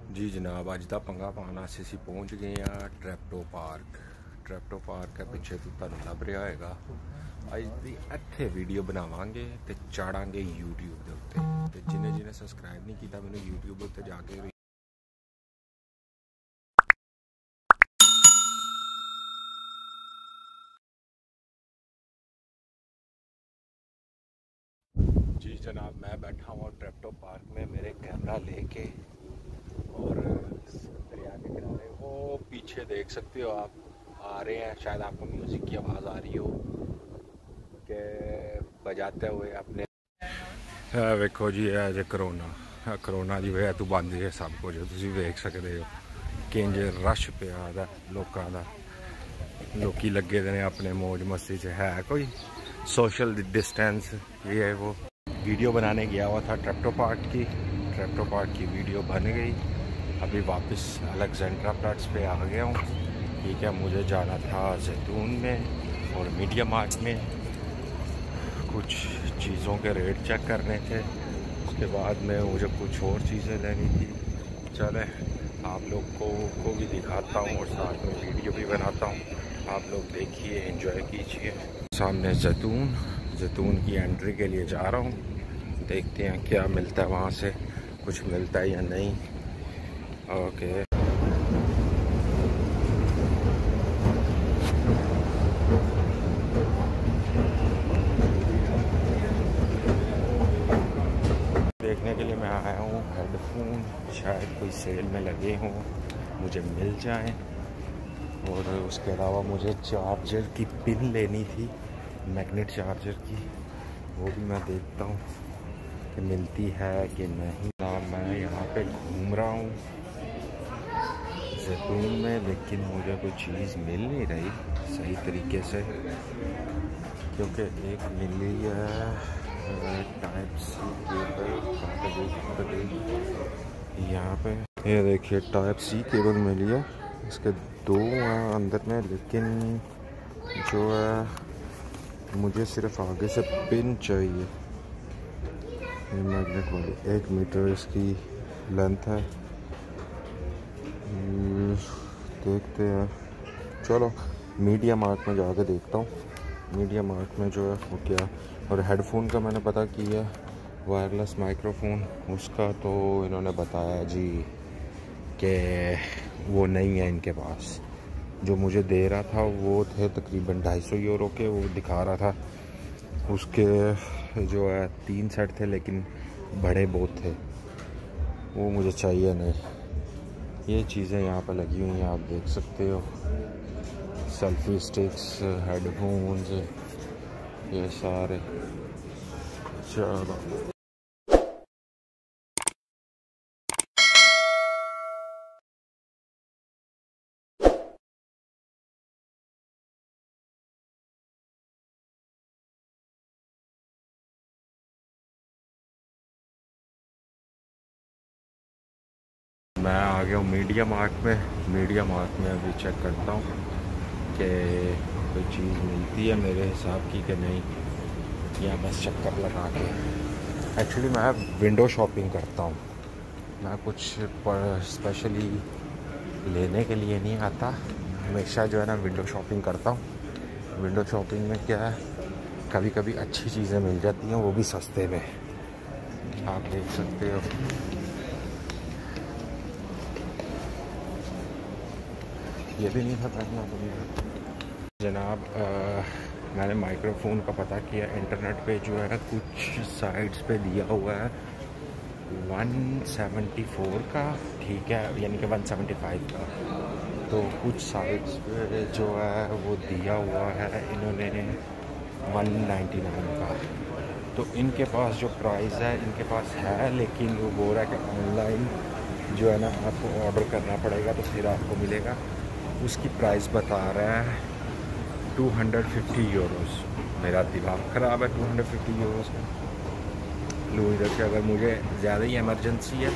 जी जनाब, अज का पंगा पाना असी पहुँच गए हैं ट्रैप्टो पार्क है पिछे तो तुहानू लभ रहा होगा। अज की इत्थे वीडियो बनावांगे ते चाड़ांगे यूट्यूब के उत्ते। ते जिन्हें जिन्हें सबसक्राइब नहीं किया मैंने यूट्यूब उत्ते जाके जी जनाब, मैं बैठा हूँ ट्रैप्टो पार्क में मेरे कैमरा लेके और दरिया के किनारे वो पीछे देख सकते हो आप, आ रहे हैं। शायद आपको म्यूज़िक की आवाज़ आ रही हो के बजाते हुए अपने। वेखो जी अज करोना की वजह तो बंद है सब कुछ, तुम देख सकते हो किंज रश पिया लोगों का। लोग लगे ने अपने मौज मस्ती च, है कोई सोशल डिस्टेंस ये है। वो वीडियो बनाने गया हुआ था ट्रैप्टो पार्क की वीडियो बन गई। अभी वापस अलेक्जेंड्रा प्लैट्स पे आ गया हूँ। ठीक है, मुझे जाना था जैतून में और मीडिया मार्ट में कुछ चीज़ों के रेट चेक करने थे। उसके बाद में मुझे कुछ और चीज़ें लेनी थी। चले आप लोग को भी दिखाता हूँ और साथ में वीडियो भी बनाता हूँ। आप लोग देखिए, एंजॉय कीजिए। सामने जैतून की एंट्री के लिए जा रहा हूँ। देखते हैं क्या मिलता है वहाँ से, कुछ मिलता है या नहीं। ओके, देखने के लिए मैं आया हूँ हेडफोन, शायद कोई सेल में लगे हों, मुझे मिल जाए। और उसके अलावा मुझे चार्जर की पिन लेनी थी, मैग्नेट चार्जर की, वो भी मैं देखता हूँ कि मिलती है कि नहीं। मैं यहाँ पे घूम रहा हूँ जैतून में, लेकिन मुझे कोई चीज़ मिल नहीं रही सही तरीके से, क्योंकि एक मिली है टाइप सी केबल। यहाँ पे ये देखिए टाइप सी केबल मिली है, इसके दो हैं अंदर में, लेकिन जो है मुझे सिर्फ आगे से पिन चाहिए। ये मैग्नेट वाली 1 मीटर इसकी लेंथ है। देखते हैं, चलो मीडिया मार्ट में जाके देखता हूँ। मीडिया मार्ट में जो है वो क्या, और हेडफोन का मैंने पता किया, वायरलेस माइक्रोफोन उसका, तो इन्होंने बताया जी कि वो नहीं है इनके पास। जो मुझे दे रहा था वो थे तकरीबन 250 यूरो के, वो दिखा रहा था। उसके जो है 3 सेट थे, लेकिन बड़े बहुत थे, वो मुझे चाहिए नहीं। ये चीज़ें यहाँ पर लगी हुई हैं, आप देख सकते हो। सेल्फी स्टिक्स, हेडफोन्स, ये सारे। चलो मैं आ गया हूँ मीडिया मार्ट में अभी चेक करता हूँ कि कोई चीज़ मिलती है मेरे हिसाब की कि नहीं, या बस चक्कर लगा के। एक्चुअली मैं विंडो शॉपिंग करता हूँ, मैं कुछ स्पेशली लेने के लिए नहीं आता। हमेशा जो है ना विंडो शॉपिंग करता हूँ। विंडो शॉपिंग में क्या है, कभी कभी अच्छी चीज़ें मिल जाती हैं, वो भी सस्ते में। आप देख सकते हो ये भी नहीं था पहनना जनाब। मैंने माइक्रोफोन का पता किया इंटरनेट पे, जो है कुछ साइट्स पे दिया हुआ है 174 का, ठीक है, यानी कि 175 का। तो कुछ साइट्स पे जो है वो दिया हुआ है इन्होंने 199 का। तो इनके पास जो प्राइस है इनके पास है, लेकिन वो बोल रहा है कि ऑनलाइन जो है ना आपको ऑर्डर करना पड़ेगा तो फिर आपको मिलेगा। उसकी प्राइस बता रहा है 250 यूरोस। मेरा दिमाग ख़राब है 250 यूरोस का। लो इधर से, अगर मुझे ज़्यादा ही इमरजेंसी है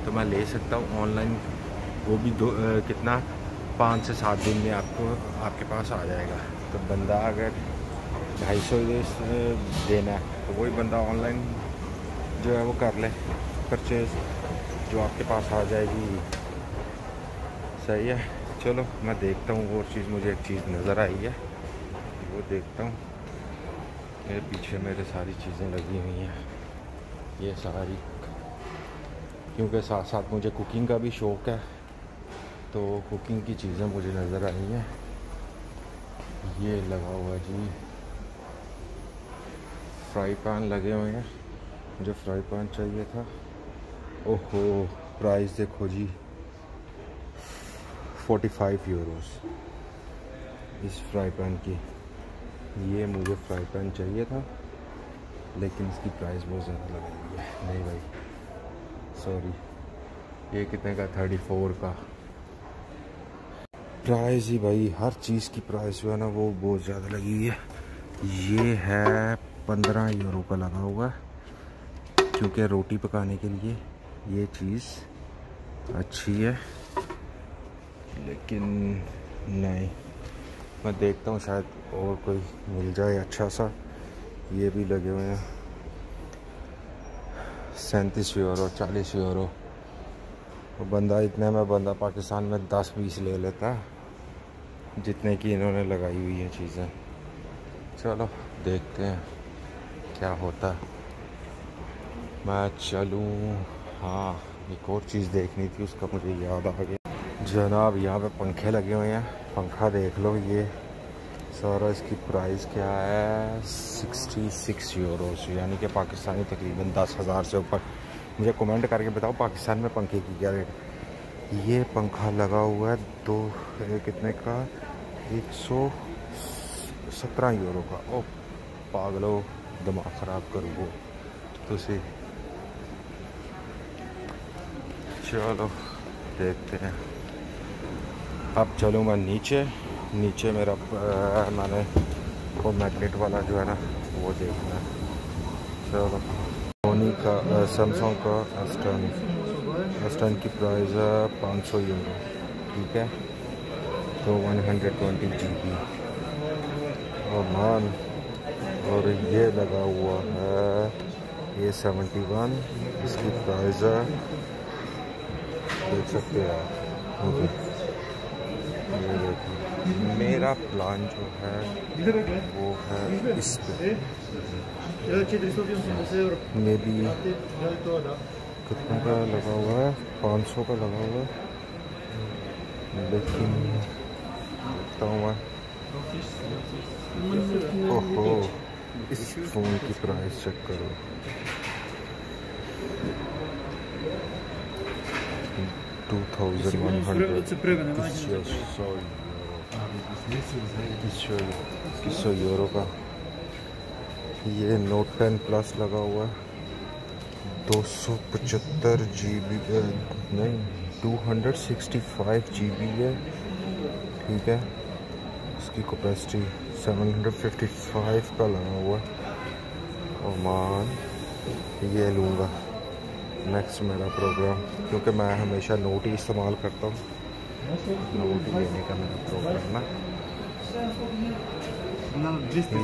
तो मैं ले सकता हूँ ऑनलाइन, वो भी कितना 5 से 7 दिन में आपके पास आ जाएगा। तो बंदा अगर 250 देना है तो वही बंदा ऑनलाइन जो है वो कर ले परचेज़। जो आपके पास आ जाएगी। सही है, चलो मैं देखता हूँ। और चीज़ मुझे एक चीज़ नज़र आई है, वो देखता हूँ। मेरे पीछे मेरे सारी चीज़ें लगी हुई हैं, ये सारी, क्योंकि साथ साथ मुझे कुकिंग का भी शौक़ है, तो कुकिंग की चीज़ें मुझे नज़र आई हैं। ये लगा हुआ जी, फ्राई पैन लगे हुए हैं। मुझे फ्राई पैन चाहिए था। ओहो, प्राइस देखो जी, 45 यूरोस इस फ्राई पैन की। ये मुझे फ्राई पैन चाहिए था, लेकिन इसकी प्राइस बहुत ज़्यादा लग रही है। नहीं भाई, सॉरी। ये कितने का? 34 का। प्राइस ही भाई, हर चीज़ की प्राइस जो है ना वो बहुत ज़्यादा लगी हुई है। ये है 15 यूरो का लगा हुआ है, क्योंकि रोटी पकाने के लिए ये चीज़ अच्छी है। लेकिन नहीं, मैं देखता हूँ शायद और कोई मिल जाए अच्छा सा। ये भी लगे हुए हैं 37 यूरो, 40 यूरो। वो बंदा इतने में, बंदा पाकिस्तान में 10-20 ले लेता है जितने की इन्होंने लगाई हुई है चीज़ें। चलो देखते हैं क्या होता है। मैं चलूँ? हाँ, एक और चीज़ देखनी थी, उसका मुझे याद आ गया जनाब। यहाँ पे पंखे लगे हुए हैं, पंखा देख लो। ये सारा, इसकी प्राइस क्या है? 66 यूरोस, यानी कि पाकिस्तानी तकरीबन 10,000 से ऊपर। मुझे कमेंट करके बताओ पाकिस्तान में पंखे की क्या रेट। ये पंखा लगा हुआ है कितने का? 117 यूरो का। ओ पागलो, दिमाग ख़राब करो तुसी। चलो देखते हैं। अब चलूँ मैं नीचे। नीचे मेरा मैंने वो मैग्नेट वाला जो है ना वो देखना है। चलो, सोनी का, सैमसंग का S10 की प्राइस है 500 यूरो, ठीक है। तो 120 GB और मान। और ये लगा हुआ है ये 71, इसकी प्राइस है, देख सकते हैं आप। ये देखिए, मेरा प्लान जो है वो है इस पे। मे बी कितने का लगा हुआ है? 500 का लगा हुआ है, लेकिन देखता हूँ मैं। ओहो, इस फ़ोन की प्राइस चेक करो। €1,100 का। ये नोट 10 प्लस लगा हुआ है, 275 GB, नहीं 265 GB है, ठीक है। इसकी कैपेसिटी 755 का लगा हुआ है। और मान ये लूँगा नेक्स्ट मेरा प्रोग्राम, क्योंकि मैं हमेशा नोट ही इस्तेमाल करता हूँ। नोट ही लेने का मेरा प्रोग्राम ना।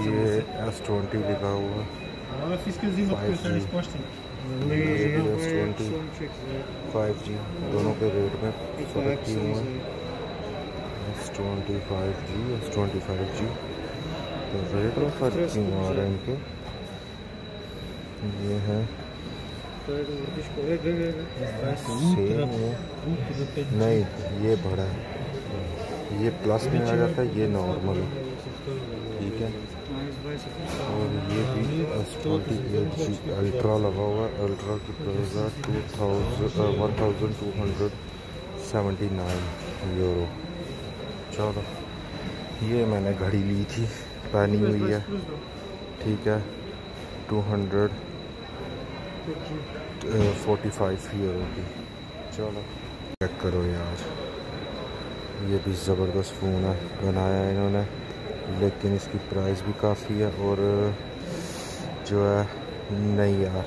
ये S20 लिखा हुआ है 5G, S20 5G, दोनों के रेट में फ़र्क क्यों हुआ? S20 5G, S20 5G, तो रेट में फ़र्क क्यों आ रहा है इनके? ये है सेम है, नहीं ये बड़ा है, ये प्लस में आ जाता है, ये नॉर्मल है, ठीक है। और ये भी S20 अल्ट्रा लगा हुआ है। अल्ट्रा की प्राइस है 1279 यूरो। चलो, ये मैंने घड़ी ली थी, पहनी हुई है, ठीक है। 245 यूरो की। चलो चेक करो यार, ये भी ज़बरदस्त फ़ोन है, बनाया है इन्होंने, लेकिन इसकी प्राइस भी काफ़ी है। और जो है, नहीं यार,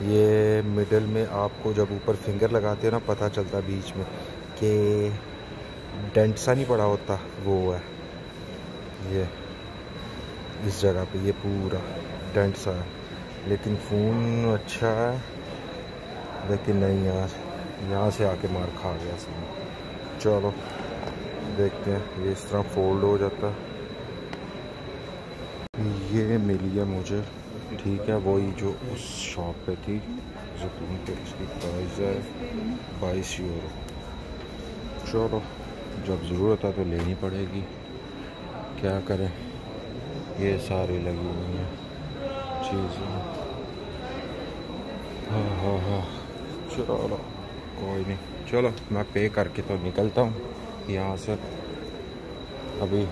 ये मिडल में आपको जब ऊपर फिंगर लगाते हो ना, पता चलता बीच में कि डेंट सा नहीं पड़ा होता, वो है ये इस जगह पे, ये पूरा डेंट सा है। लेकिन फ़ोन अच्छा है, लेकिन नहीं यार, यहाँ से आके मार खा गया सब। चलो देखते हैं, ये इस तरह फोल्ड हो जाता है। ये मिली है मुझे, ठीक है, वही जो उस शॉप पे थी जैतून पे। इसकी प्राइस है 22 यूरो। चलो जब ज़रूरत है तो लेनी पड़ेगी, क्या करें, ये सारी लगी हुई हैं चीज़ें। हाँ, चलो कोई नहीं। चलो मैं पे करके तो निकलता हूँ यहाँ से। अभी